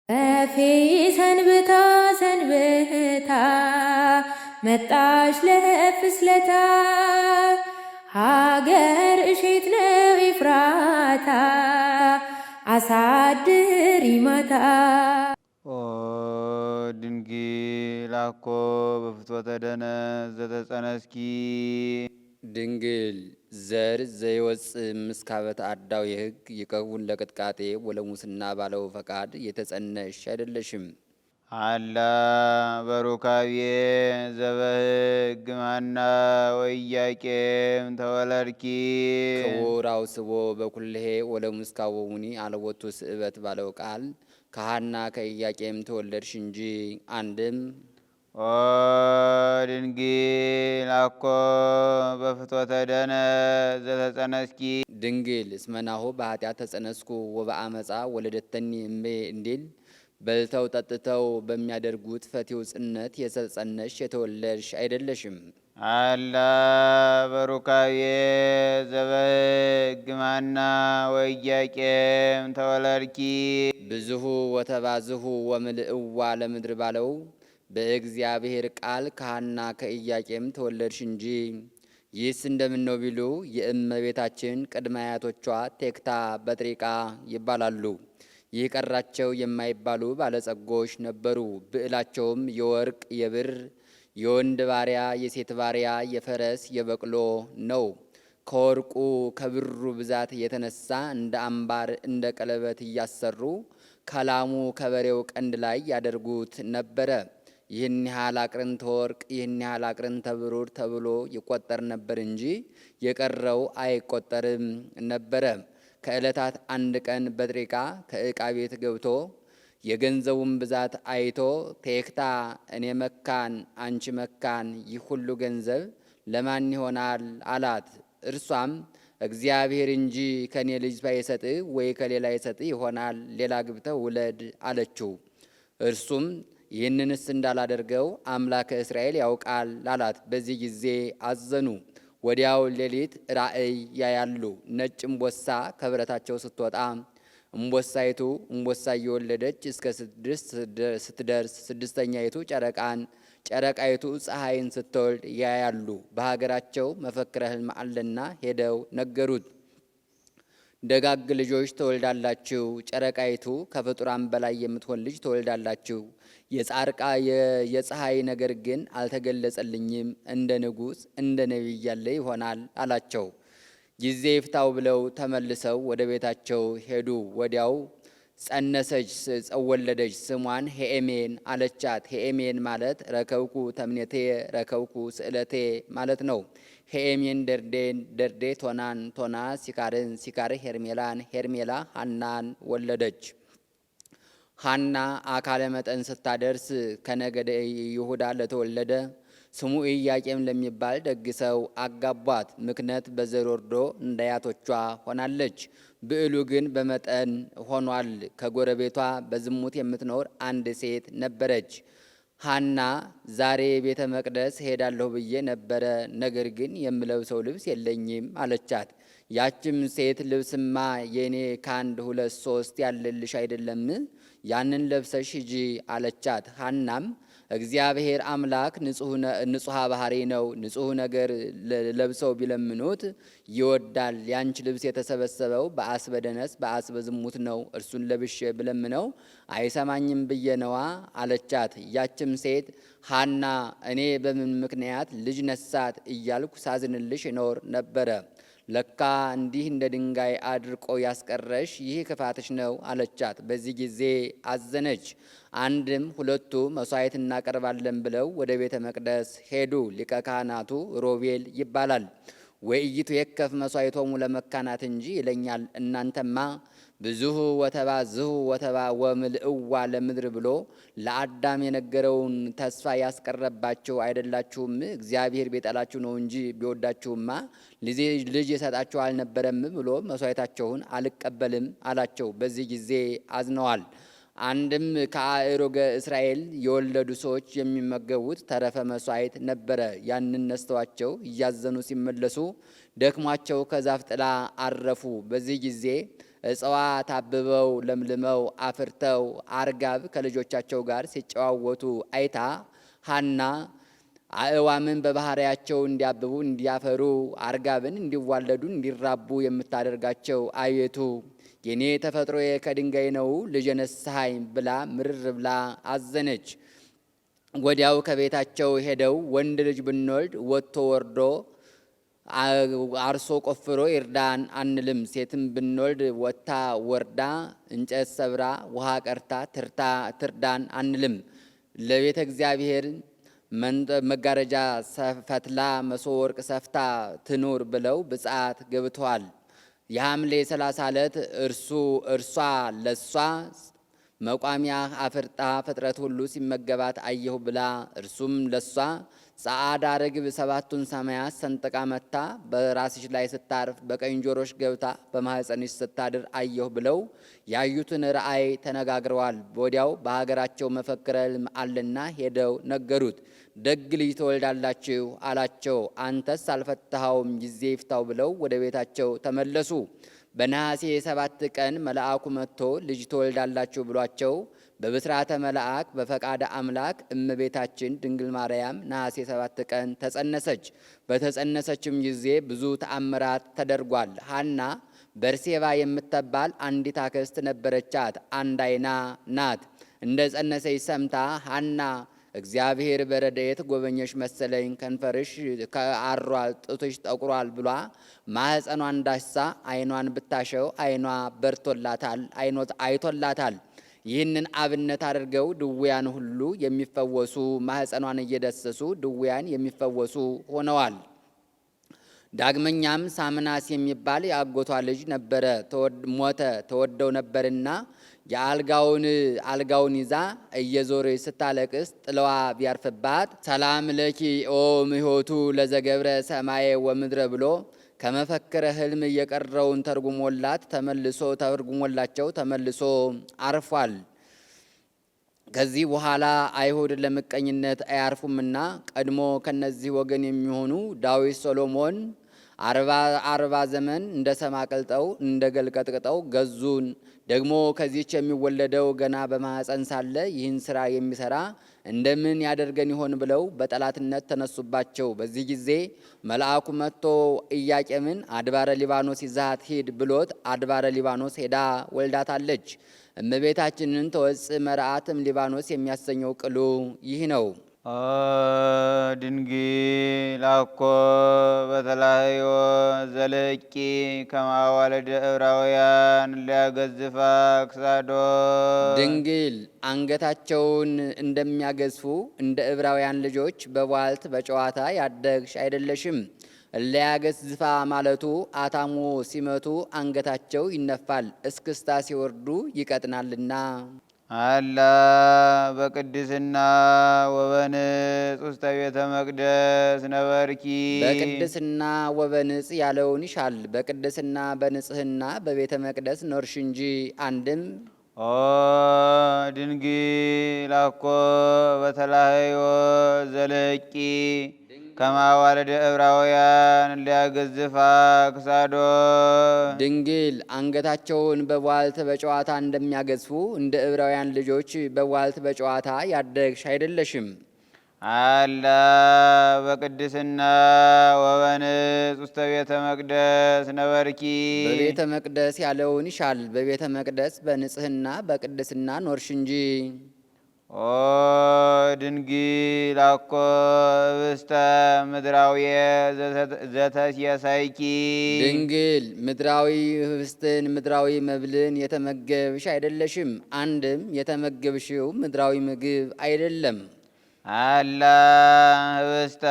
ረፌ ሰንብታ ሰንብታ መጣሽ ለፍስለታ ሀገር እሼት ነው ኤፍራታ አሳድሪ ማታ። ኦ ድንግል አኮ በፍትወተ ደነዝ ዘተጸነስኪ ድንግል ዘር ዘይወፅእ ምስካበት አዳው የሕግ ይቀውን ለቅጥቃጤ ወለሙስና ባለው ፈቃድ የተጸነሽ አይደለሽም። አላ በሩካቤ ዘበሕግ ማና ወኢያቄም ተወለድኪ ክቡር አውስቦ በኩልሄ ወለሙስካወሙኒ አለወቱ ስእበት ባለው ቃል ከሐና ከኢያቄም ተወለድሽ እንጂ አንድም ኦ ድንግል አኮ በፍትወተ ደነዝ ዘተጸነስኪ ድንግል እስመናሁ በኃጢአት ተጸነስኩ ወበአመፃ ወለደተኒ እሜ እንዲል በልተው ጠጥተው በሚያደርጉት ፈቲው ጽነት የተጸነሽ የተወለድሽ አይደለሽም። አላ በሩካቤ ዘበሕግ ማና ወኢያቄም ተወለድኪ ብዙሁ ወተባዝሁ ወምልእዋ ለምድር ባለው በእግዚአብሔር ቃል ከሐና ከኢያቄም ተወለድሽ እንጂ። ይህስ እንደምን ነው ቢሉ የእመቤታችን ቅድመ አያቶቿ ቴክታ በጥሪቃ ይባላሉ። ይህ ቀራቸው የማይባሉ ባለጸጎች ነበሩ። ብዕላቸውም የወርቅ የብር፣ የወንድ ባሪያ፣ የሴት ባሪያ፣ የፈረስ፣ የበቅሎ ነው። ከወርቁ ከብሩ ብዛት የተነሳ እንደ አምባር እንደ ቀለበት እያሰሩ ከላሙ ከበሬው ቀንድ ላይ ያደርጉት ነበረ። ይህን ያህል አቅርንተ ወርቅ ይህን ያህል አቅርንተ ብሩር ተብሎ ይቆጠር ነበር እንጂ የቀረው አይቆጠርም ነበረ። ከዕለታት አንድ ቀን በጥሪቃ ከዕቃ ቤት ገብቶ የገንዘቡን ብዛት አይቶ ቴክታ እኔ መካን አንቺ መካን ይህ ሁሉ ገንዘብ ለማን ይሆናል አላት። እርሷም እግዚአብሔር እንጂ ከኔ ልጅ ባይሰጥህ ወይ ከሌላ ይሰጥህ ይሆናል፣ ሌላ ግብተህ ውለድ አለችው። እርሱም ይህንንስ እንዳላደርገው አምላከ እስራኤል ያውቃል አላት። በዚህ ጊዜ አዘኑ። ወዲያው ሌሊት ራእይ ያያሉ። ነጭ እምቦሳ ከብረታቸው ስትወጣ እምቦሳይቱ እምቦሳ እየወለደች እስከ ስትደርስ ስድስተኛይቱ ጨረቃን ጨረቃይቱ ፀሐይን ስትወልድ ያያሉ። በሀገራቸው መፈክረ ሕልም አለና ሄደው ነገሩት። ደጋግ ልጆች ትወልዳላችሁ፣ ጨረቃይቱ ከፍጡራን በላይ የምትሆን ልጅ ትወልዳላችሁ። የጻርቃ የፀሐይ ነገር ግን አልተገለጸልኝም፣ እንደ ንጉሥ እንደ ነቢይ ያለ ይሆናል አላቸው። ጊዜ ይፍታው ብለው ተመልሰው ወደ ቤታቸው ሄዱ። ወዲያው ጸነሰች፣ ወለደች። ስሟን ሄኤሜን አለቻት። ሄኤሜን ማለት ረከብኩ ተምኔቴ ረከብኩ ስእለቴ ማለት ነው። ሄኤሜን ደርዴን፣ ደርዴ ቶናን፣ ቶና ሲካርን፣ ሲካር ሄርሜላን፣ ሄርሜላ ሐናን ወለደች። ሐና አካለ መጠን ስታደርስ ከነገደ ይሁዳ ለተወለደ ስሙ ኢያቄም ለሚባል ደግ ሰው አጋቧት። ምክንያት በዘር ወርዶ እንደ አያቶቿ ሆናለች። ብዕሉ ግን በመጠን ሆኗል። ከጎረቤቷ በዝሙት የምትኖር አንድ ሴት ነበረች። ሐና ዛሬ ቤተ መቅደስ ሄዳለሁ ብዬ ነበረ፣ ነገር ግን የምለብሰው ልብስ የለኝም አለቻት። ያችም ሴት ልብስማ የኔ ከአንድ ሁለት ሶስት ያለልሽ አይደለም? ያንን ለብሰሽ ሂጂ አለቻት። ሐናም እግዚአብሔር አምላክ ንጹሐ ባህሪ ነው፣ ንጹሕ ነገር ለብሰው ቢለምኑት ይወዳል። ያንቺ ልብስ የተሰበሰበው በአስበ ደነስ በአስበ ዝሙት ነው፣ እርሱን ለብሼ ብለምነው አይሰማኝም ብዬ ነዋ አለቻት። ያችም ሴት ሐና እኔ በምን ምክንያት ልጅ ነሳት እያልኩ ሳዝንልሽ እኖር ነበረ፣ ለካ እንዲህ እንደ ድንጋይ አድርቆ ያስቀረሽ ይህ ክፋትሽ ነው አለቻት። በዚህ ጊዜ አዘነች። አንድም ሁለቱ መሥዋዕት እናቀርባለን ብለው ወደ ቤተ መቅደስ ሄዱ። ሊቀ ካህናቱ ሮቤል ይባላል። ወኢይቱ የከፍ መሥዋዕቶሙ ለመካናት እንጂ ይለኛል። እናንተማ ብዙሁ ወተባዝሁ ወምልእዋ ለምድር ብሎ ለአዳም የነገረውን ተስፋ ያስቀረባችሁ አይደላችሁም? እግዚአብሔር ቢጠላችሁ ነው እንጂ ቢወዳችሁማ ልጅ የሰጣችሁ አልነበረም ብሎ መሥዋዕታቸውን አልቀበልም አላቸው። በዚህ ጊዜ አዝነዋል። አንድም ከአእሮገ እስራኤል የወለዱ ሰዎች የሚመገቡት ተረፈ መሥዋዕት ነበረ። ያንን ነስተዋቸው እያዘኑ ሲመለሱ ደክሟቸው ከዛፍ ጥላ አረፉ። በዚህ ጊዜ እጽዋት አብበው ለምልመው አፍርተው አርጋብ ከልጆቻቸው ጋር ሲጨዋወቱ አይታ ሐና አእዋምን በባህሪያቸው እንዲያብቡ እንዲያፈሩ አርጋብን እንዲዋለዱ እንዲራቡ የምታደርጋቸው አቤቱ የኔ ተፈጥሮዬ ከድንጋይ ነው ልጅ ነሳኸኝ ብላ ምርር ብላ አዘነች። ወዲያው ከቤታቸው ሄደው ወንድ ልጅ ብንወልድ ወጥቶ ወርዶ አርሶ ቆፍሮ ይርዳን አንልም፣ ሴትም ብንወልድ ወጥታ ወርዳ እንጨት ሰብራ ውሃ ቀርታ ትርዳን አንልም። ለቤተ እግዚአብሔር መጋረጃ ፈትላ መሶበ ወርቅ ሰፍታ ትኑር ብለው ብፅዓት ገብተዋል። የሐምሌ 30 ዕለት እርሷ ለሷ መቋሚያ አፍርጣ ፍጥረት ሁሉ ሲመገባት አየሁ ብላ እርሱም ለሷ ጸዓዳ ርግብ 7ቱን ሰማያት ሰንጥቃ መታ በራስሽ ላይ ስታርፍ በቀኝ ጆሮሽ ገብታ በማኅፀንሽ ስታድር አየሁ ብለው ያዩትን ራእይ ተነጋግረዋል። ወዲያው በሀገራቸው መፈክረ ሕልም አለና ሄደው ነገሩት። ደግ ልጅ ትወልዳላችሁ አላቸው። አንተስ አልፈታኸውም ጊዜ ይፍታው ብለው ወደ ቤታቸው ተመለሱ። በነሐሴ 7 ቀን መልአኩ መጥቶ ልጅ ትወልዳላችሁ ብሏቸው በብስራተ መልአክ በፈቃደ አምላክ እመቤታችን ድንግል ማርያም ነሐሴ 7 ቀን ተጸነሰች። በተጸነሰችም ጊዜ ብዙ ተአምራት ተደርጓል። ሐና በርሴባ የምትባል አንዲት አክስት ነበረቻት። አንድ አይና ናት። እንደ ጸነሰች ሰምታ ሐና እግዚአብሔር በረድኤት ጎበኘሽ መሰለኝ፣ ከንፈርሽ አሯል፣ ጡትሽ ጠቁሯል ብሏ ማኅፀኗን ዳሳ አይኗን ብታሸው አይኗ በርቶላታል፣ አይቶላታል። ይህንን አብነት አድርገው ድውያን ሁሉ የሚፈወሱ ማኅፀኗን እየደሰሱ ድውያን የሚፈወሱ ሆነዋል። ዳግመኛም ሳምናስ የሚባል የአጎቷ ልጅ ነበረ። ሞተ። ተወደው ነበርና አልጋውን ይዛ እየዞረች ስታለቅስ ጥለዋ ቢያርፍባት ሰላም ለኪ ኦ ምሕቱ ለዘገብረ ሰማየ ወምድረ ብሎ ከመፈክረ ሕልም የቀረውን ተርጉሞላቸው ተመልሶ አርፏል። ከዚህ በኋላ አይሁድ ለምቀኝነት አያርፉምና ቀድሞ ከነዚህ ወገን የሚሆኑ ዳዊት ሰሎሞን 40 ዘመን እንደ ሰማ ቀልጠው እንደ ገል ቀጥቅጠው ገዙን። ደግሞ ከዚች የሚወለደው ገና በማኅፀን ሳለ ይህን ስራ የሚሰራ እንደምን ያደርገን ይሆን ብለው በጠላትነት ተነሱባቸው። በዚህ ጊዜ መልአኩ መጥቶ ኢያቄምን አድባረ ሊባኖስ ይዛት ሂድ ብሎት አድባረ ሊባኖስ ሄዳ ወልዳታለች። እመቤታችንን ተወፅእ መርዓትም ሊባኖስ የሚያሰኘው ቅሉ ይህ ነው። ድንግል አኮ በተላህዮ ዘለቂ ከማዋለደ ዕብራውያን ሊያገዝፋ ክሳዶ። ድንግል አንገታቸውን እንደሚያገዝፉ እንደ ዕብራውያን ልጆች በቧልት በጨዋታ ያደግሽ አይደለሽም። ሊያገዝፋ ማለቱ አታሞ ሲመቱ አንገታቸው ይነፋል፣ እስክስታ ሲወርዱ ይቀጥናልና። አላ በቅድስና ወበንጽ ውስተ ቤተ መቅደስ ነበርኪ። በቅድስና ወበንጽ ያለውን ይሻል። በቅድስና በንጽህና በቤተ መቅደስ ኖርሽ እንጂ። አንድም ኦ ድንግል አኮ በተላህዮ ዘለቂ ከማዋለደ ዕብራውያን ሊያገዝፋ ክሳዶ። ድንግል አንገታቸውን በቧልት በጨዋታ እንደሚያገዝፉ እንደ ዕብራውያን ልጆች በቧልት በጨዋታ ያደግሽ አይደለሽም። አላ በቅድስና ወበንጽ ውስተ ቤተ መቅደስ ነበርኪ። በቤተ መቅደስ ያለውን ይሻል። በቤተ መቅደስ በንጽህና በቅድስና ኖርሽ እንጂ። ኦ ድንግል አኮ ህብስተ ምድራዊየ ዘተሴሳይኪ። ድንግል ምድራዊ ህብስትን ምድራዊ መብልን የተመገብሽ አይደለሽም። አንድም የተመገብሽው ምድራዊ ምግብ አይደለም። አላ ህብስተ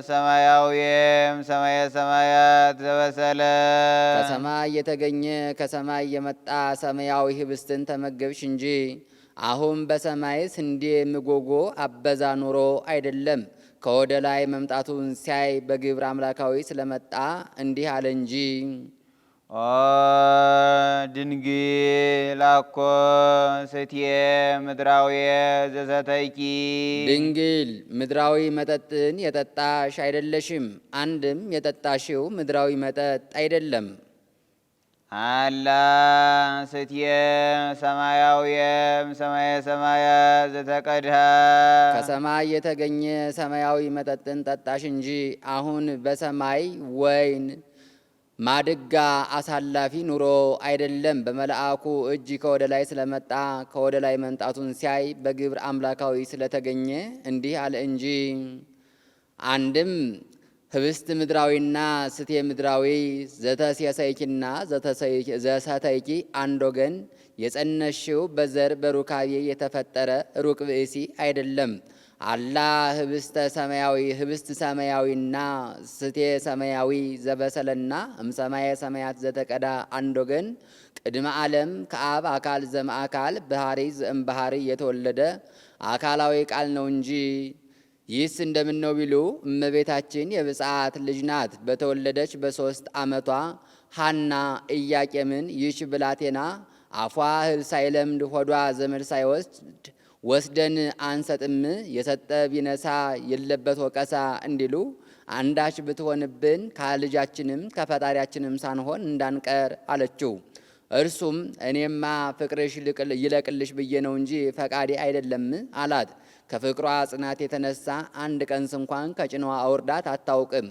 ሰማያዊም ሰማየ ሰማያት ዘበሰለ። ከሰማይ የተገኘ ከሰማይ የመጣ ሰማያዊ ህብስትን ተመገብሽ እንጂ። አሁን በሰማይ ስንዴ ምጎጎ አበዛ ኑሮ አይደለም። ከወደ ላይ መምጣቱን ሲያይ በግብር አምላካዊ ስለመጣ እንዲህ አለ እንጂ። ኦ ድንግል አኮ ስትየ ምድራዊየ ዘሰተይኪ። ድንግል ምድራዊ መጠጥን የጠጣሽ አይደለሽም። አንድም የጠጣሽው ምድራዊ መጠጥ አይደለም። አላ ስትየ ሰማያዊየም ሰማየ ሰማያት ዘተቀድሃ ከሰማይ የተገኘ ሰማያዊ መጠጥን ጠጣሽ እንጂ አሁን በሰማይ ወይን ማድጋ አሳላፊ ኑሮ አይደለም። በመልአኩ እጅ ከወደ ላይ ስለመጣ ከወደ ላይ መምጣቱን ሲያይ በግብር አምላካዊ ስለተገኘ እንዲህ አለ እንጂ። አንድም ህብስት ምድራዊና ስቴ ምድራዊ ዘተሴሰይኪና ዘሰተይኪ አንድ ወገን የጸነሽው በዘር በሩካቤ የተፈጠረ ሩቅ ብእሲ አይደለም። አላ ህብስት ሰማያዊና ስቴ ሰማያዊ ዘበሰለና እምሰማየ ሰማያት ዘተቀዳ አንድ ወገን ቅድመ ዓለም ከአብ አካል ዘእምአካል ባህሪ ዘእምባህሪ የተወለደ አካላዊ ቃል ነው እንጂ። ይህስ እንደምን ነው ቢሉ እመቤታችን የብፅዓት ልጅ ናት። በተወለደች በ3 ዓመቷ ሐና ኢያቄምን ይህች ብላቴና አፏ እህል ሳይለምድ ሆዷ ዘመድ ሳይወስድ ወስደን አንሰጥም፣ የሰጠ ቢነሳ የለበት ወቀሳ እንዲሉ አንዳች ብትሆንብን ከልጃችንም ከፈጣሪያችንም ሳንሆን እንዳንቀር አለችው። እርሱም እኔማ ፍቅርሽ ይለቅልሽ ብዬ ነው እንጂ ፈቃዴ አይደለም አላት። ከፍቅሯ ጽናት የተነሳ አንድ ቀን እንኳን ከጭኗ አውርዳት አታውቅም።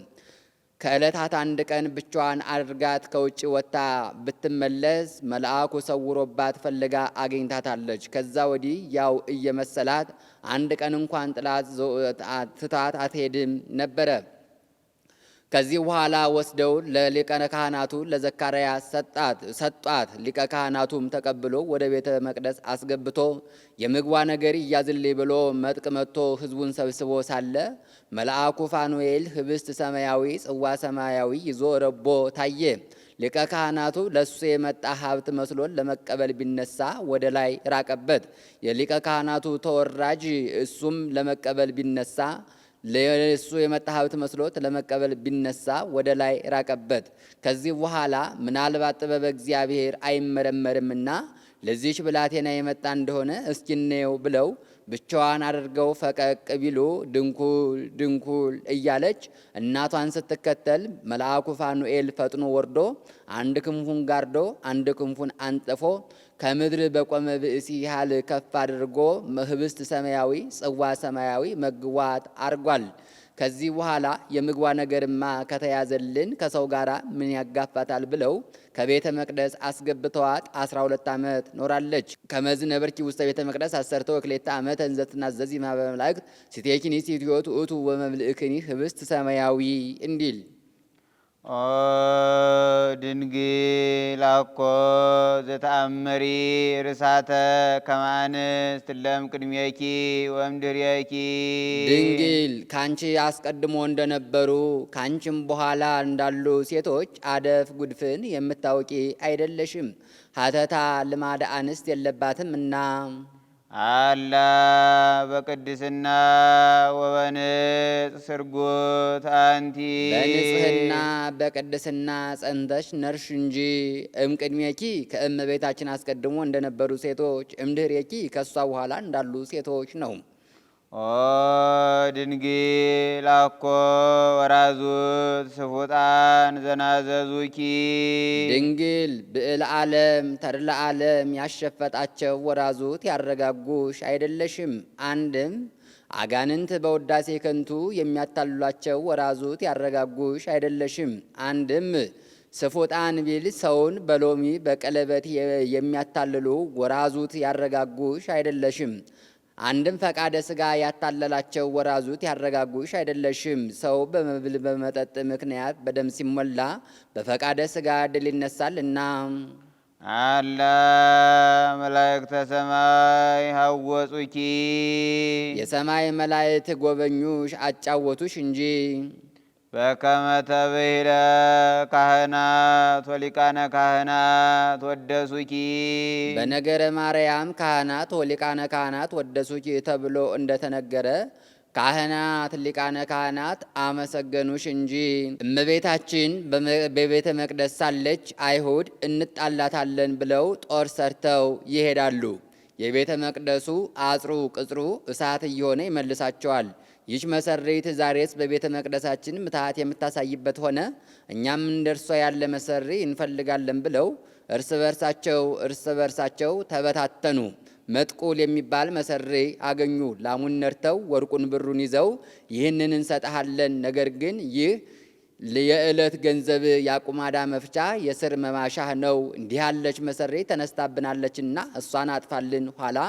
ከዕለታት አንድ ቀን ብቻዋን አድርጋት ከውጭ ወጥታ ብትመለስ መልአኩ ሰውሮባት ፈልጋ አገኝታታለች። ከዛ ወዲህ ያው እየመሰላት አንድ ቀን እንኳን ጥላት ትታት አትሄድም ነበረ። ከዚህ በኋላ ወስደው ለሊቀ ካህናቱ ለዘካርያስ ሰጧት። ሊቀ ካህናቱም ተቀብሎ ወደ ቤተ መቅደስ አስገብቶ የምግቧ ነገር ይያዝልኝ ብሎ መጥቅ መጥቶ ሕዝቡን ሰብስቦ ሳለ መልአኩ ፋኑኤል ህብስት ሰማያዊ ጽዋ ሰማያዊ ይዞ ረቦ ታየ። ሊቀ ካህናቱ ለሱ የመጣ ሀብት መስሎን ለመቀበል ቢነሳ ወደ ላይ ራቀበት። የሊቀ ካህናቱ ተወራጅ እሱም ለመቀበል ቢነሳ ለሱ የመጣ ሀብት መስሎት ለመቀበል ቢነሳ ወደ ላይ ራቀበት። ከዚህ በኋላ ምናልባት ጥበበ እግዚአብሔር አይመረመርምና ለዚህች ብላቴና የመጣ እንደሆነ እስኪኔው ብለው ብቻዋን አድርገው ፈቀቅ ቢሉ ድንኩል ድንኩል እያለች እናቷን ስትከተል መልአኩ ፋኑኤል ፈጥኖ ወርዶ አንድ ክንፉን ጋርዶ አንድ ክንፉን አንጥፎ ከምድር በቆመ ብእሲ ያህል ከፍ አድርጎ ህብስት ሰማያዊ ጽዋ ሰማያዊ መግቧት አርጓል። ከዚህ በኋላ የምግቧ ነገርማ ከተያዘልን ከሰው ጋር ምን ያጋፋታል ብለው ከቤተ መቅደስ አስገብተዋት 12 ዓመት ኖራለች። ከመዝነበርኪ ውስተ ቤተ መቅደስ 12 ዓመት እንዘትናዘዚ ማበ መላእክት ሲቴኪኒ ሲትዮቱ እቱ ወመብልእክኒ ህብስት ሰማያዊ እንዲል። ኦ ድንግል አኮ ዘተአምሪ ርሳተ ከማንስት ለም ቅድሜኪ ወምድሬኪ። ድንግል ካንቺ አስቀድሞ እንደነበሩ ካንቺም በኋላ እንዳሉ ሴቶች አደፍ ጉድፍን የምታውቂ አይደለሽም። ሀተታ ልማደ አንስት የለባትም እና አላ በቅድስና ወበንጽ ስርጉት አንቲ። በንጽህና በቅድስና ጸንተሽ ነርሽ እንጂ። እምቅድሜኪ ከእመቤታችን አስቀድሞ እንደነበሩ ሴቶች፣ እምድኅሬኪ ከእሷ በኋላ እንዳሉ ሴቶች ነው። ኦ ድንግል አኮ ወራዙት ስፉጣን ዘናዘዙኪ። ድንግል ብዕለ ዓለም ተድላ ዓለም ያሸፈጣቸው ወራዙት ያረጋጉሽ አይደለሽም። አንድም አጋንንት በውዳሴ ከንቱ የሚያታልሏቸው ወራዙት ያረጋጉሽ አይደለሽም። አንድም ስፉጣን ቢል ሰውን በሎሚ በቀለበት የሚያታልሉ ወራዙት ያረጋጉሽ አይደለሽም። አንድም ፈቃደ ሥጋ ያታለላቸው ወራዙት ያረጋጉሽ አይደለሽም። ሰው በመብል በመጠጥ ምክንያት በደም ሲሞላ በፈቃደ ሥጋ ድል ይነሳልና። አላ መላእክተ ሰማይ ሀወጹኪ። የሰማይ መላእክት ጎበኙሽ አጫወቱሽ እንጂ። በከመ ተብሂለ ካህናት ወሊቃነ ካህናት ወደሱኪ። በነገረ ማርያም ካህናት ወሊቃነ ካህናት ወደሱኪ ተብሎ እንደተነገረ ካህናት ሊቃነ ካህናት አመሰገኑሽ እንጂ። እመቤታችን በቤተ መቅደስ ሳለች አይሁድ እንጣላታለን ብለው ጦር ሰርተው ይሄዳሉ። የቤተ መቅደሱ አጽሩ ቅጽሩ እሳት እየሆነ ይመልሳቸዋል። ይች መሰሪት ዛሬስ በቤተ መቅደሳችን ምትሃት የምታሳይበት ሆነ። እኛም እንደርሷ ያለ መሰሪ እንፈልጋለን ብለው እርስ በርሳቸው ተበታተኑ። መጥቁል የሚባል መሰሪ አገኙ። ላሙን ነድተው ወርቁን ብሩን ይዘው ይህንን እንሰጥሃለን፣ ነገር ግን ይህ የዕለት ገንዘብ የአቁማዳ መፍቻ የስር መማሻህ ነው። እንዲህ ያለች መሰሪ ተነስታብናለችና እሷን አጥፋልን፣ ኋላ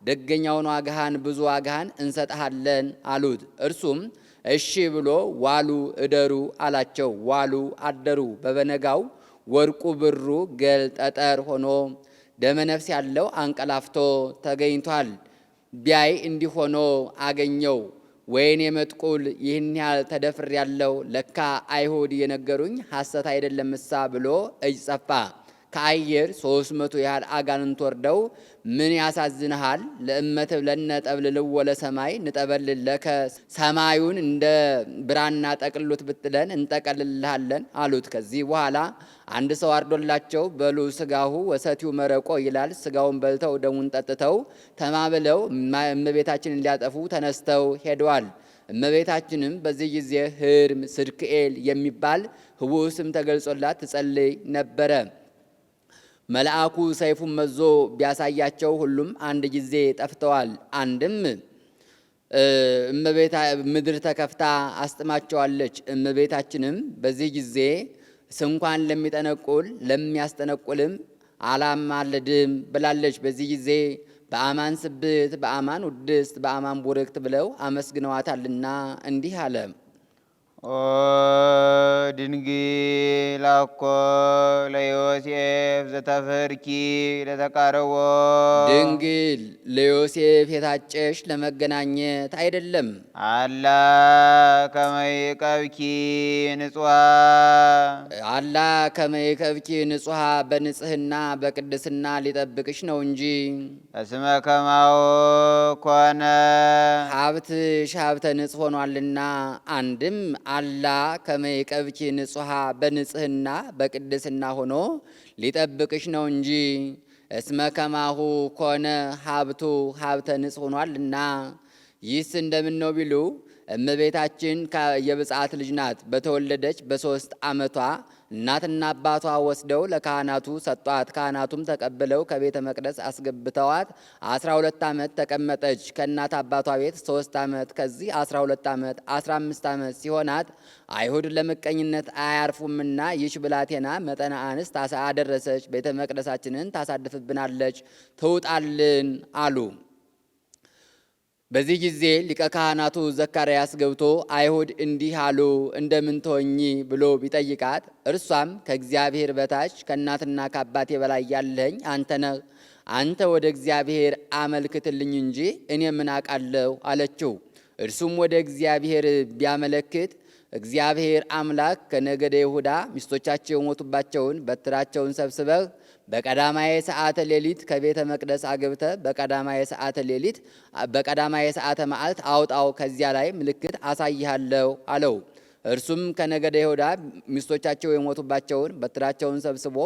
ደገኛውን ዋጋህን ብዙ ዋጋህን እንሰጥሃለን አሉት። እርሱም እሺ ብሎ ዋሉ እደሩ አላቸው። ዋሉ አደሩ። በበነጋው ወርቁ ብሩ ገል ጠጠር ሆኖ ደመነፍስ ያለው አንቀላፍቶ ተገኝቷል። ቢያይ እንዲህ ሆኖ አገኘው። ወይኔ መጥቁል ይህን ያህል ተደፍር ያለው ለካ አይሁድ የነገሩኝ ሐሰት አይደለምሳ ብሎ እጅ ጸፋ። ከአየር 300 ያህል አጋንንት ወርደው ምን ያሳዝንሃል ለእመትብ ለነ ጠብልልዎ ለሰማይ ንጠበልል ለከ ሰማዩን እንደ ብራና ጠቅሉት ብትለን እንጠቀልልሃለን አሉት። ከዚህ በኋላ አንድ ሰው አርዶላቸው በሉ ስጋሁ ወሰቲው መረቆ ይላል። ስጋውን በልተው ደሙን ጠጥተው ተማብለው እመቤታችንን ሊያጠፉ ተነስተው ሄደዋል። እመቤታችንም በዚህ ጊዜ ህርም ስድክኤል የሚባል ህቡዕ ስም ተገልጾላት ትጸልይ ነበረ። መልአኩ ሰይፉን መዞ ቢያሳያቸው ሁሉም አንድ ጊዜ ጠፍተዋል። አንድም ምድር ተከፍታ አስጥማቸዋለች። እመቤታችንም በዚህ ጊዜ ስንኳን ለሚጠነቁል ለሚያስጠነቁልም አላማልድም ብላለች። በዚህ ጊዜ በአማን ስብት፣ በአማን ውድስት፣ በአማን ቡርክት ብለው አመስግነዋታልና እንዲህ አለ። ኦ ድንግል አኮ ለዮሴፍ ዘተፈርኪ ለተቃረቦ ድንግል ለዮሴፍ የታጨሽ ለመገናኘት አይደለም። አላ ከመይቀብኪ ንጹሐ አላ ከመይቀብኪ ንጹሐ በንጽህና በቅድስና ሊጠብቅሽ ነው እንጂ። እስመ ከማው ኮነ ሀብትሽ ሀብተ ንጽሕ ሆኗልና። አንድም አላ ከመይቀብኪ ንጹሐ በንጽህና በቅድስና ሆኖ ሊጠብቅሽ ነው እንጂ። እስመ ከማሁ ኮነ ሀብቱ ሀብተ ንጽሕ ሆኗልና። ይህስ እንደምን ነው ቢሉ እመቤታችን የብፅዓት ልጅ ናት። በተወለደች በ3 ዓመቷ እናትና አባቷ ወስደው ለካህናቱ ሰጧት። ካህናቱም ተቀብለው ከቤተ መቅደስ አስገብተዋት 12 ዓመት ተቀመጠች። ከእናት አባቷ ቤት 3 ዓመት፣ ከዚህ 12 ዓመት 15 ዓመት ሲሆናት አይሁድ ለምቀኝነት አያርፉምና ይች ብላቴና መጠነ አንስት አደረሰች፣ ቤተ መቅደሳችንን ታሳድፍብናለች፣ ትውጣልን አሉ። በዚህ ጊዜ ሊቀ ካህናቱ ዘካርያስ ገብቶ አይሁድ እንዲህ አሉ እንደምን ትሆኚ ብሎ ቢጠይቃት፣ እርሷም ከእግዚአብሔር በታች ከእናትና ከአባቴ በላይ ያለኝ አንተ ነህ፣ አንተ ወደ እግዚአብሔር አመልክትልኝ እንጂ እኔ ምን አውቃለሁ አለችው። እርሱም ወደ እግዚአብሔር ቢያመለክት እግዚአብሔር አምላክ ከነገደ ይሁዳ ሚስቶቻቸው የሞቱባቸውን በትራቸውን ሰብስበህ በቀዳማየ ሰዓተ ሌሊት ከቤተ መቅደስ አገብተ በቀዳማየ ሰዓተ መዓልት አውጣው፣ ከዚያ ላይ ምልክት አሳይሃለሁ አለው። እርሱም ከነገደ ይሁዳ ሚስቶቻቸው የሞቱባቸውን በትራቸውን ሰብስቦ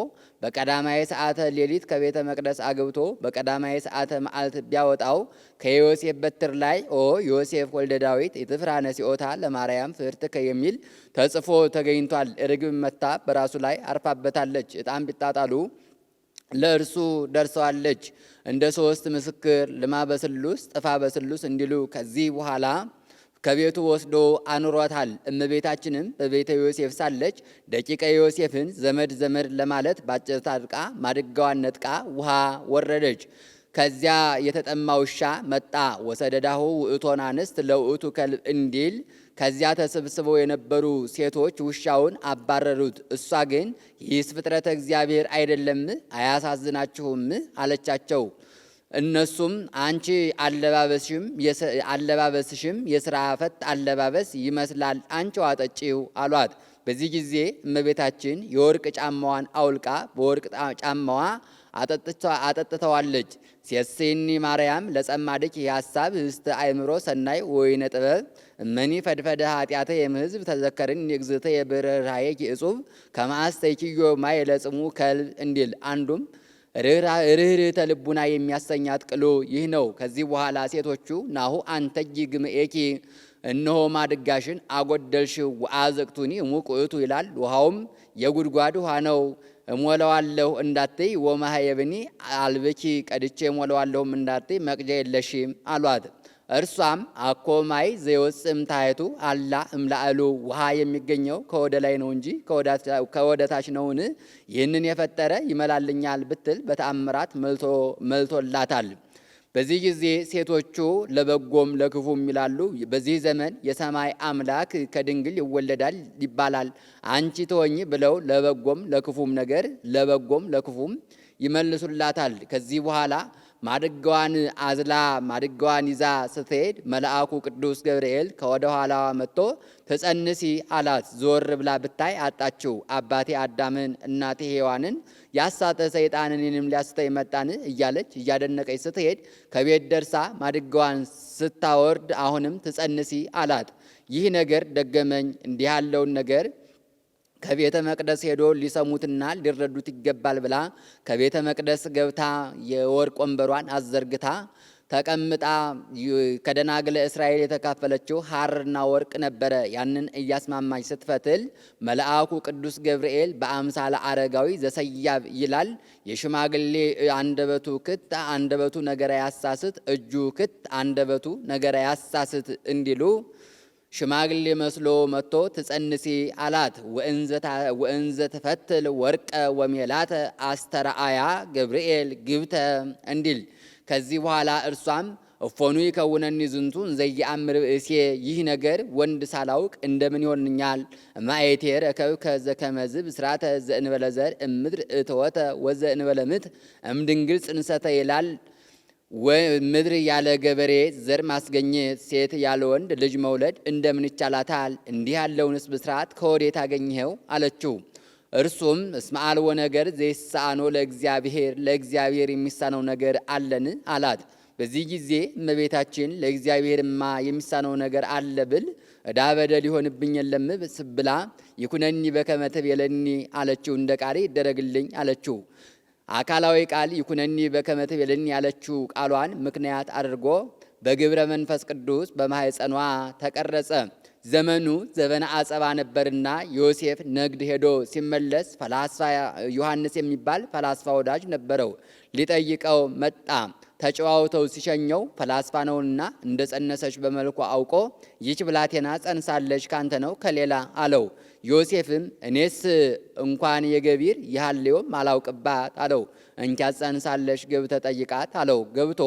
በቀዳማየ ሰዓተ ሌሊት ከቤተ መቅደስ አገብቶ በቀዳማየ ሰዓተ መዓልት ቢያወጣው ከዮሴፍ በትር ላይ ኦ ዮሴፍ ወልደ ዳዊት የትፍራ ነሲኦታ ለማርያም ፍርትከ የሚል ተጽፎ ተገኝቷል። ርግብ መታ በራሱ ላይ አርፋበታለች። ዕጣን ቢጣጣሉ ለእርሱ ደርሰዋለች። እንደ 3 ምስክር ልማ በስሉስ ጥፋ በስሉስ እንዲሉ ከዚህ በኋላ ከቤቱ ወስዶ አኑሯታል። እመቤታችንም በቤተ ዮሴፍ ሳለች ደቂቀ ዮሴፍን ዘመድ ለማለት ባጭር ታጥቃ ማድጋዋን ነጥቃ ውሃ ወረደች። ከዚያ የተጠማ ውሻ መጣ። ወሰደዳሁ ውእቶን አንስት ለውእቱ ከልብ እንዲል ከዚያ ተሰብስበው የነበሩ ሴቶች ውሻውን አባረሩት። እሷ ግን ይህስ ፍጥረተ እግዚአብሔር አይደለም አያሳዝናችሁም አለቻቸው። እነሱም አንቺ አለባበስሽም የሥራ ፈት አለባበስ ይመስላል፣ አንቺ አጠጪው አሏት። በዚህ ጊዜ እመቤታችን የወርቅ ጫማዋን አውልቃ በወርቅ ጫማዋ አጠጥተዋለች። ሴሴኒ ማርያም ለጸማድቅ የሐሳብ ህስተ አእምሮ ሰናይ ወይነ ጥበብ እመኒ ፈድፈደ ኃጢአተ የምህዝብ ተዘከርን የግዝተ የብርሃየ እጹብ ከማስተይኪዮ ማይ ለጽሙ ከልብ እንዲል አንዱም ርኅርኅተ ልቡና የሚያሰኛት ቅሉ ይህ ነው። ከዚህ በኋላ ሴቶቹ ናሁ አንተጂ ግምኤኪ እነሆ ማድጋሽን አጎደልሽ ወአዘቅቱኒ ሙቅ ውእቱ ይላል። ውሃውም የጉድጓድ ውሃ ነው። እሞላዋለሁ እንዳትይ ወማህየብኒ አልብኪ ቀድቼ እሞላዋለሁም እንዳትይ መቅጃ የለሽም አሏት። እርሷም አኮ ማይ ዘይወፅም ታየቱ አላ እምላእሉ ውሃ የሚገኘው ከወደ ላይ ነው እንጂ ከወደ ታች ነውን? ይህንን የፈጠረ ይመላልኛል ብትል በተአምራት መልቶላታል። በዚህ ጊዜ ሴቶቹ ለበጎም ለክፉም ይላሉ። በዚህ ዘመን የሰማይ አምላክ ከድንግል ይወለዳል ይባላል፣ አንቺ ተወኝ ብለው ለበጎም ለክፉም ነገር ለበጎም ለክፉም ይመልሱላታል። ከዚህ በኋላ ማድጋዋን አዝላ ማድጋዋን ይዛ ስትሄድ መልአኩ ቅዱስ ገብርኤል ከወደ ኋላዋ መጥቶ ትጸንሲ አላት። ዞር ብላ ብታይ አጣችው። አባቴ አዳምን እናቴ ሔዋንን ያሳተ ሰይጣንን እኔንም ሊያስተይ መጣን እያለች እያደነቀች ስትሄድ ከቤት ደርሳ ማድጋዋን ስታወርድ አሁንም ትጸንሲ አላት። ይህ ነገር ደገመኝ። እንዲህ ያለውን ነገር ከቤተ መቅደስ ሄዶ ሊሰሙትና ሊረዱት ይገባል ብላ ከቤተ መቅደስ ገብታ የወርቅ ወንበሯን አዘርግታ ተቀምጣ ከደናግለ እስራኤል የተካፈለችው ሐርና ወርቅ ነበረ። ያንን እያስማማች ስትፈትል መልአኩ ቅዱስ ገብርኤል በአምሳለ አረጋዊ ዘሰያብ ይላል። የሽማግሌ አንደበቱ ክት አንደበቱ ነገረ ያሳስት፣ እጁ ክት አንደበቱ ነገረ ያሳስት እንዲሉ ሽማግሌ መስሎ መጥቶ ትጸንሲ አላት። ወእንዘ ትፈትል ወርቀ ወሜላተ አስተራአያ ገብርኤል ግብተ እንዲል። ከዚህ በኋላ እርሷም እፎኑ ይከውነኒ ዝንቱ እንዘየአምር ብእሴ፣ ይህ ነገር ወንድ ሳላውቅ እንደምን ይሆንኛል? ማየቴ ረከብከ ዘከመዝ ብስራተ ዘእንበለ ዘር እምድር እተወተ ወዘእንበለ ምት እምድንግል ጽንሰተ ይላል። ምድር ያለ ገበሬ ዘር ማስገኘት፣ ሴት ያለ ወንድ ልጅ መውለድ እንደምን ይቻላታል? እንዲህ ያለውንስ ብስራት ከወዴት አገኘኸው? አለችው። እርሱም እስመ አልቦ ነገር ዘይሳኖ ለእግዚአብሔር የሚሳነው ነገር አለን አላት። በዚህ ጊዜ እመቤታችን ለእግዚአብሔርማ የሚሳነው ነገር አለ ብል ዕዳ በደል ይሆንብኝ የለም ብላ ይኩነኒ በከመ ትቤለኒ አለችው። እንደ ቃሌ ይደረግልኝ አለችው። አካላዊ ቃል ይኩነኒ በከመ ትቤለኒ ያለችው ቃሏን ምክንያት አድርጎ በግብረ መንፈስ ቅዱስ በማኅፀኗ ተቀረጸ። ዘመኑ ዘመነ አጸባ ነበርና ዮሴፍ ነግድ ሄዶ ሲመለስ ፈላስፋ ዮሐንስ የሚባል ፈላስፋ ወዳጅ ነበረው። ሊጠይቀው መጣ። ተጨዋውተው ሲሸኘው ፈላስፋ ነውና እንደ ጸነሰች በመልኩ አውቆ ይች ብላቴና ጸንሳለች ካንተ ነው ከሌላ አለው። ዮሴፍም እኔስ እንኳን የገቢር ይሃሌውም አላውቅባት አለው። እንኪያስ ጸንሳለች ገብተ ጠይቃት አለው። ገብቶ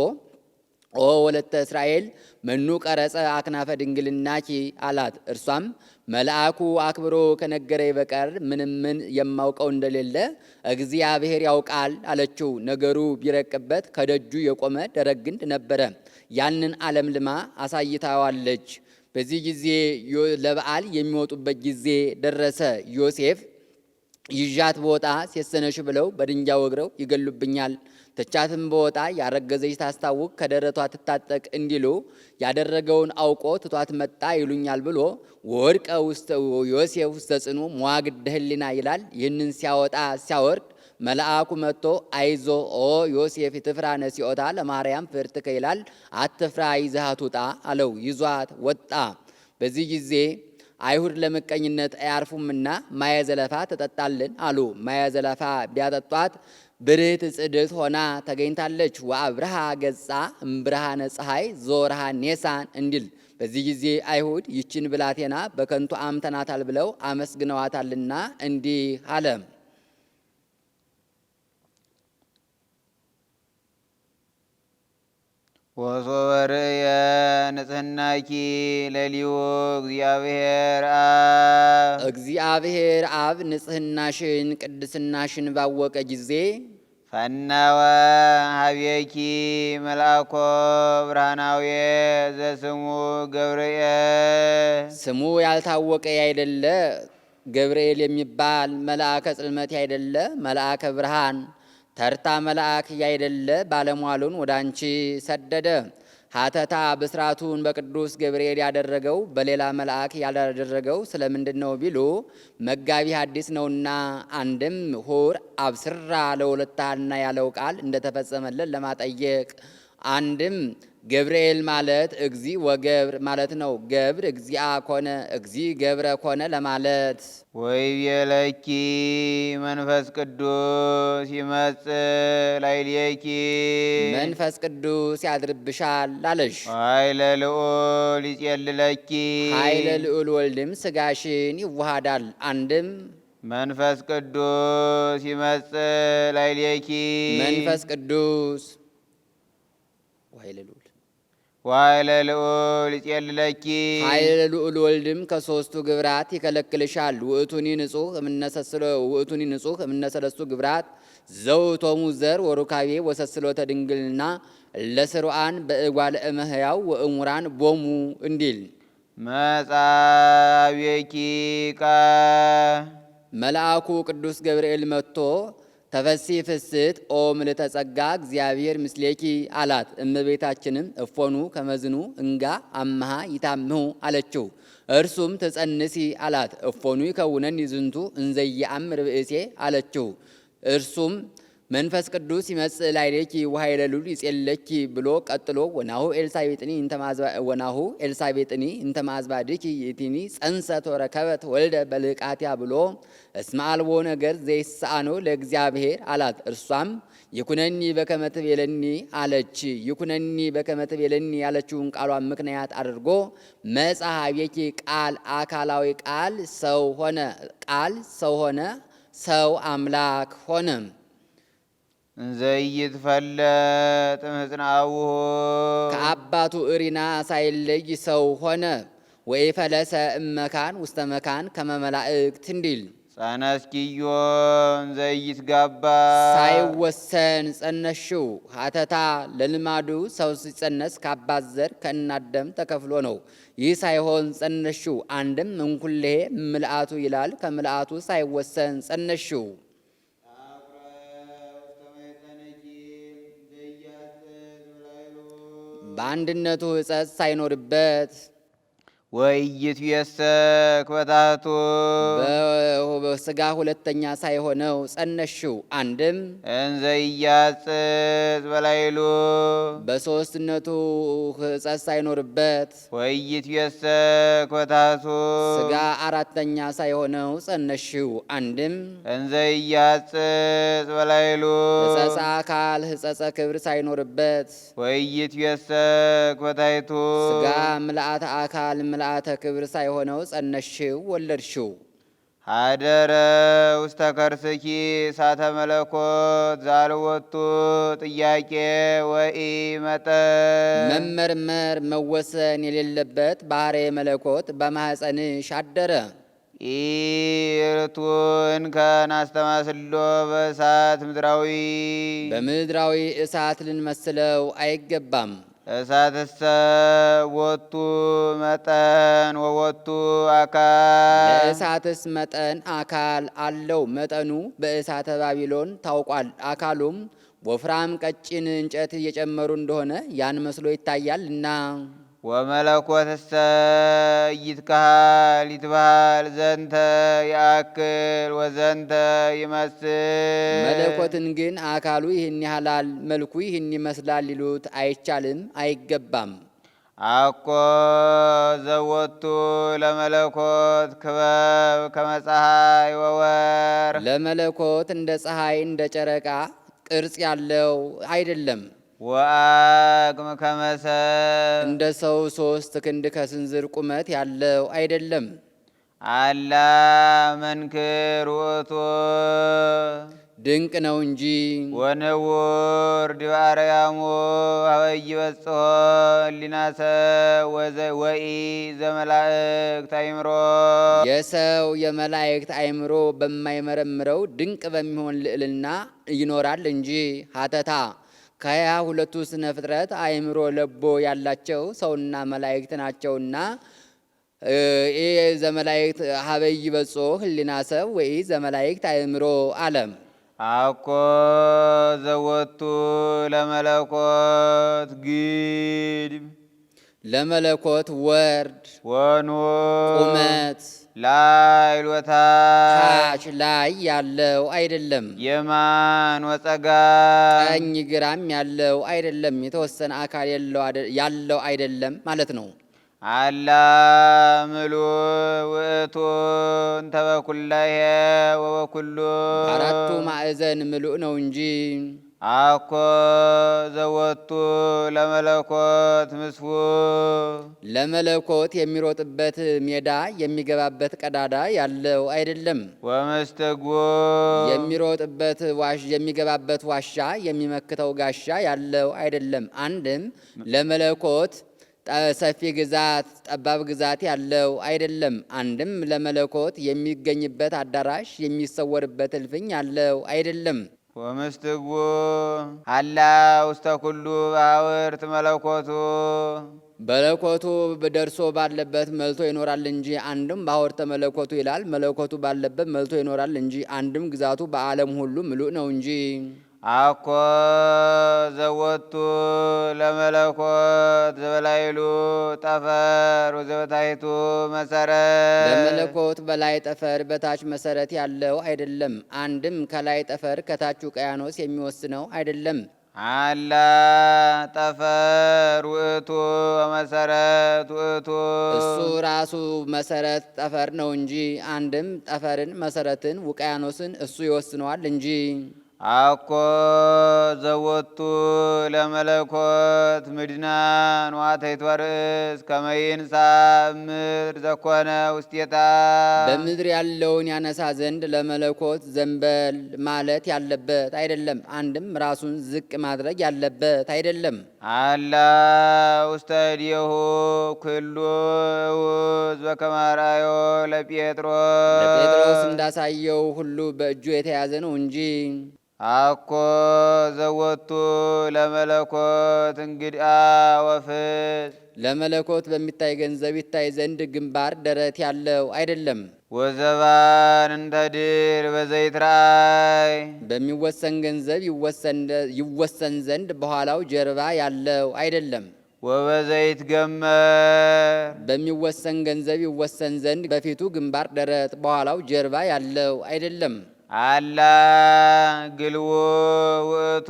ኦ ወለተ እስራኤል መኑ ቀረጸ አክናፈ ድንግልናኪ አላት። እርሷም መልአኩ አክብሮ ከነገረኝ በቀር ምን የማውቀው እንደሌለ እግዚአብሔር ያውቃል አለችው። ነገሩ ቢረቅበት ከደጁ የቆመ ደረቅ ግንድ ነበረ። ያንን አለምልማ አሳይታዋለች። በዚህ ጊዜ ለበዓል የሚወጡበት ጊዜ ደረሰ። ዮሴፍ ይዣት በወጣ ሴሰነሽ ብለው በድንጋይ ወግረው ይገሉብኛል፣ ትቻትም በወጣ ያረገዘች ታስታውቅ ከደረቷ ትታጠቅ እንዲሉ ያደረገውን አውቆ ትቷት መጣ ይሉኛል ብሎ ወርቀ ውስተ ዮሴፍ ውስተ ጽኑ መዋግደ ሕሊና ይላል። ይህንን ሲያወጣ ሲያወርድ መልአኩ መጥቶ አይዞ ኦ ዮሴፍ ትፍራ ነሲኦታ ለማርያም ፍርትከ ይላል። አትፍራ ይዘሃት ውጣ አለው። ይዟት ወጣ። በዚህ ጊዜ አይሁድ ለምቀኝነት አያርፉምና ማየ ዘለፋ ትጠጣልን አሉ። ማየ ዘለፋ ቢያጠጧት ብርህት ጽድት ሆና ተገኝታለች። ወአብርሃ ገጻ እምብርሃነ ፀሐይ ዞርሃ ኔሳን እንዲል። በዚህ ጊዜ አይሁድ ይችን ብላቴና በከንቱ አምተናታል ብለው አመስግነዋታልና እንዲህ አለ። ወሶበ ርእየ ንጽሕናኪ ለሊሁ እግዚአብሔር አብ ንጽሕናሽን ቅድስናሽን ባወቀ ጊዜ ፈናወ ሀቤኪ መልአኮ ብርሃናዊ ዘስሙ ገብርኤል ስሙ ያልታወቀ ያይደለ ገብርኤል የሚባል መልአከ ጽልመት ያይደለ መልአከ ብርሃን ተርታ መልአክ ያይደለ ባለሟሉን ወደ አንቺ ሰደደ። ሀተታ ብስራቱን በቅዱስ ገብርኤል ያደረገው በሌላ መልአክ ያላደረገው ስለምንድን ነው ቢሉ መጋቢ ሐዲስ ነውና፣ አንድም ሁር አብስራ ለወለታና ያለው ቃል እንደተፈጸመለን ለማጠየቅ፣ አንድም ገብርኤል ማለት እግዚ ወገብር ማለት ነው። ገብር እግዚአ ኮነ፣ እግዚ ገብረ ኮነ ለማለት። ወይቤለኪ መንፈስ ቅዱስ ይመጽእ ላዕሌኪ መንፈስ ቅዱስ ያድርብሻል አለሽ። ኃይለ ልዑል ይጼልለኪ ኃይለ ልዑል ወልድም ሥጋሽን ይዋሃዳል። አንድም መንፈስ ቅዱስ ይመጽእ ላዕሌኪ መንፈስ ቅዱስ ወኃይለ ልዑል ይጼልለኪ ኃይለ ልዑል ወልድም ከሦስቱ ግብራት ይከለክልሻል። ውእቱኒ ንጹሕ እምነሰለስቱ ግብራት ዘውእቶሙ ዘር ወሩካቤ ወሰስሎተ ድንግልና ለስሩዓን በእጓለ እመሕያው ወእሙራን ቦሙ እንዲል መጻቤኪ መልአኩ ቅዱስ ገብርኤል መጥቶ ተፈሲ ፍስት ኦ ምልዕተ ጸጋ እግዚአብሔር ምስሌኪ አላት። እመቤታችንም እፎኑ ከመዝኑ እንጋ አምሃ ይታምሁ አለችው። እርሱም ትጸንሲ አላት። እፎኑ ይከውነኒ ዝንቱ እንዘየአምር ብእሴ አለችው። እርሱም መንፈስ ቅዱስ ይመጽእ ላዕሌኪ ወኃይለ ልዑል ይጼልለኪ ብሎ ቀጥሎ ወናሁ ኤልሳቤጥኒ እንተ ማዝባድኪ ይእቲኒ ጸንሰት ወረከበት ወልደ በልቃትያ ብሎ እስመ አልቦ ነገር ዘይሳአኖ ለእግዚአብሔር አላት። እርሷም ይኩነኒ በከመ ትቤለኒ አለች። ይኩነኒ በከመ ትቤለኒ ያለችውን ቃሏን ምክንያት አድርጎ መጽሐቤኪ ቃል አካላዊ ቃል ሰው ሆነ ሰው አምላክ ሆነ። ዘይትፈለጥ እምሕፅናሁ ከአባቱ እሪና ሳይለይ ሰው ሆነ። ወይፈለሰ እመካን ውስተ መካን ከመ መላእክት እንዲል ጸነስኪዮን ዘይትጋባ ሳይወሰን ጸነሽው። ሀተታ ለልማዱ ሰው ሲጸነስ ከአባት ዘር ከእናት ደም ተከፍሎ ነው። ይህ ሳይሆን ጸነሽው። አንድም እንኩሌ ምልአቱ ይላል። ከምልአቱ ሳይወሰን ጸነሽው። በአንድነቱ ሕጸት ሳይኖርበት ወኢይትየሰክ በታሕቱ በሥጋ ሁለተኛ ሳይሆነው ጸነሽው። አንድም እንዘ ኢያጽጽ በላዕሉ በሦስትነቱ ሕጸት ሳይኖርበት ወኢይትየሰክ በታሕቱ ሥጋ አራተኛ ሳይሆነው ጸነሽው። አንድም እንዘ ኢያጽጽ በላዕሉ ሕጸጸ አካል ሕጸጸ ክብር ሳይኖርበት ወኢይትየሰክ በታሕቱ ሥጋ ምልአተ አካል ምልአተ ክብር ሳይሆነው ጸነሽው፣ ወለድሽው። ሀደረ ውስተ ከርስኪ እሳተ መለኮት ዛልወቱ ጥያቄ ወኢመጠን መመርመር መወሰን የሌለበት ባሕርየ መለኮት በማኅፀንሽ አደረ። ኢርቱን ከናስተማስሎ በእሳት ምድራዊ በምድራዊ እሳት ልንመስለው አይገባም። እሳትሰ ወቱ መጠን ወወቱ አካል ለእሳትስ መጠን አካል አለው። መጠኑ በእሳተ ባቢሎን ታውቋል። አካሉም ወፍራም ቀጭን እንጨት እየጨመሩ እንደሆነ ያን መስሎ ይታያልና። ወመለኮትሰ ይትካሃል ይትበሃል ዘንተ ያክል ወዘንተ ይመስል መለኮትን ግን አካሉ ይህን ያህላል መልኩ ይህን ይመስላል ሊሉት አይቻልም፣ አይገባም። አኮ ዘወቱ ለመለኮት ክበብ ከመ ፀሐይ ወወር ለመለኮት እንደ ፀሐይ እንደ ጨረቃ ቅርጽ ያለው አይደለም። ወአቅም ከመ ሰብእ እንደ ሰው 3 ክንድ ከስንዝር ቁመት ያለው አይደለም። አላ መንክር ውእቱ ድንቅ ነው እንጂ ወንውር ዲበ አርያሙ ኀበ ኢይበጽሖ ሕሊና ሰብእ ወኢ ዘመላእክት አእምሮ የሰው የመላእክት አእምሮ በማይመረምረው ድንቅ በሚሆን ልዕልና ይኖራል እንጂ። ሀተታ ከ22ቱ ስነ ፍጥረት አእምሮ ለቦ ያላቸው ሰውና መላእክት ናቸውና ዘመላእክት ኀበ ኢይበጽሖ ሕሊና ሰብእ ወኢ ዘመላእክት አእምሮ አለም። አኮ ዘወቱ ለመለኮት ግድም ለመለኮት ወርድ ወኑ ቁመት ላይ ሎታ ታች ላይ ያለው አይደለም። የማን ወጸጋ ቀኝ ግራም ያለው አይደለም። የተወሰነ አካል ያለው አይደለም ማለት ነው። አላ ምሉ ውእቱ እንተ በኩላሄ ወበኩሉ በአራቱ ማዕዘን ምሉእ ነው እንጂ አኮ ዘወቱ ለመለኮት ምስፉ ለመለኮት የሚሮጥበት ሜዳ የሚገባበት ቀዳዳ ያለው አይደለም። ወምስትጉ የሚገባበት ዋሻ የሚመክተው ጋሻ ያለው አይደለም። አንድም ለመለኮት ሰፊ ግዛት ጠባብ ግዛት ያለው አይደለም። አንድም ለመለኮት የሚገኝበት አዳራሽ የሚሰወርበት እልፍኝ ያለው አይደለም። ወምስትጉ አላ ውስተ ኩሉ ባሕውርት መለኮቱ መለኮቱ ደርሶ ባለበት መልቶ ይኖራል እንጂ አንድም ባሕውርተ መለኮቱ ይላል። መለኮቱ ባለበት መልቶ ይኖራል እንጂ አንድም ግዛቱ በዓለም ሁሉ ምሉእ ነው እንጂ አኮ ዘወቱ ለመለኮት ዘበላይሉ ጠፈር ወዘበታይቱ መሰረት ለመለኮት በላይ ጠፈር በታች መሰረት ያለው አይደለም። አንድም ከላይ ጠፈር ከታች ውቅያኖስ የሚወስነው አይደለም። አላ ጠፈር ውእቱ ወመሰረት ውእቱ እሱ ራሱ መሰረት ጠፈር ነው እንጂ አንድም ጠፈርን መሰረትን ውቅያኖስን እሱ ይወስነዋል እንጂ አኮ ዘወቱ ለመለኮት ምድናን ዋተይት ወርእስ ከመይንሳ ምድር ዘኮነ ውስቴታ በምድር ያለውን ያነሳ ዘንድ ለመለኮት ዘንበል ማለት ያለበት አይደለም። አንድም ራሱን ዝቅ ማድረግ ያለበት አይደለም። አላ ውስተ እዴሁ ኩሉ እውዝ በከመ አርአዮ ለጴጥሮስ እንዳሳየው ሁሉ በእጁ የተያዘ ነው እንጂ አኮ ዘወቱ ለመለኮት እንግድአ ወፍስ ለመለኮት በሚታይ ገንዘብ ይታይ ዘንድ ግንባር ደረት ያለው አይደለም። ወዘባን እንተ ድር በዘይት ራእይ በሚወሰን ገንዘብ ይወሰን ዘንድ በኋላው ጀርባ ያለው አይደለም። ወበዘይት ገመር በሚወሰን ገንዘብ ይወሰን ዘንድ በፊቱ ግንባር ደረት በኋላው ጀርባ ያለው አይደለም። አላ ግልዎ ውእቱ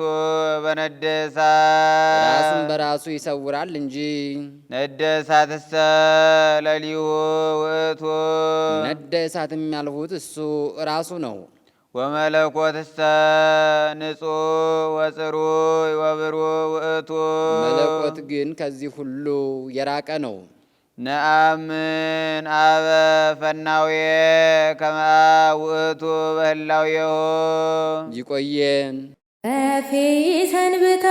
በነደ እሳት ራሱን በራሱ ይሰውራል እንጂ ነደ እሳትሰ ለሊሁ ውእቱ ነደ እሳትም ያልሁት እሱ ራሱ ነው። ወመለኮትሰ ንጹሕ ወጽሩይ ወብሩህ ውእቱ መለኮት ግን ከዚህ ሁሉ የራቀ ነው። ነአምን አበ ፈናዌ ከመ ውእቱ በህላዌሁ ይቆየን። እፌ ሰንብታ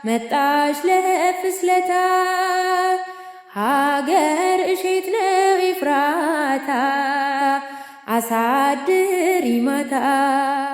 መጣች ለፍስለታ ሀገር እሼት ነው ኤፍራታ አሳድሪ ማታ